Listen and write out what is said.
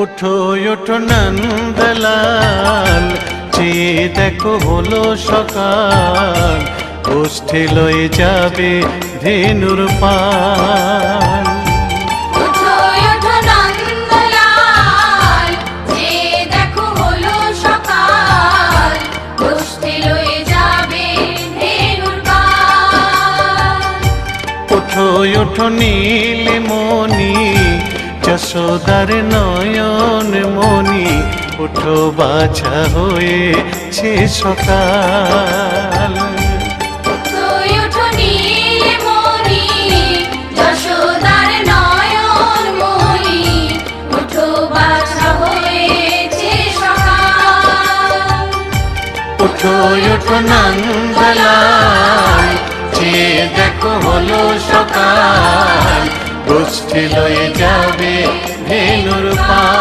ওঠো ওঠো নন্দলাল, চেয়ে দেখো হলো সকাল, গোষ্ঠী লয়ে যাবে ধেনুর পাল। ওঠো ওঠো নন্দলাল, চেয়ে দেখো হলো সকাল, গোষ্ঠী লয়ে যাবে ধেনুর পাল। ওঠো ওঠো নীলমণি, যশোদার নয়ন মণি, ওঠো বাছা হয়েছে সকাল। ওঠো ওঠো নীলমণি, যশোদার নয়ন মণি, ওঠো বাছা হয়েছে সকাল। ওঠো ওঠো নন্দলাল, চেয়ে দেখো হলো সকাল, গোষ্ঠী লয়ে যাবে ধেনুর পাল।